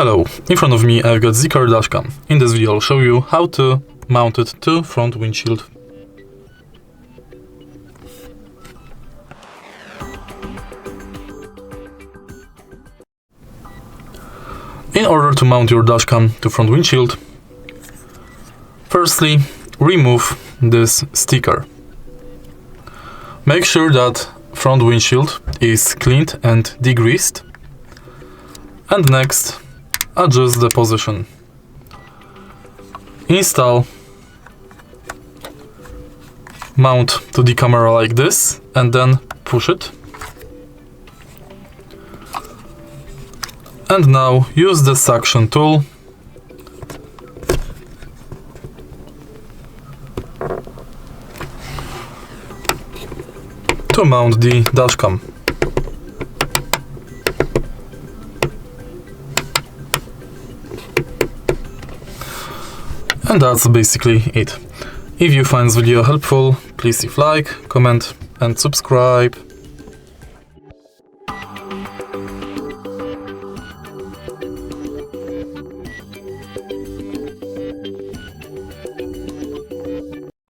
Hello, in front of me I've got ZEEKER Dash Cam. In this video I'll show you how to mount it to front windshield. In order to mount your dashcam to front windshield, firstly remove this sticker. Make sure that front windshield is cleaned and degreased, and next adjust the position. Install mount to the camera like this and then push it. And now use the suction tool to mount the dashcam. And that's basically it. If you find this video helpful, please leave like, comment and subscribe.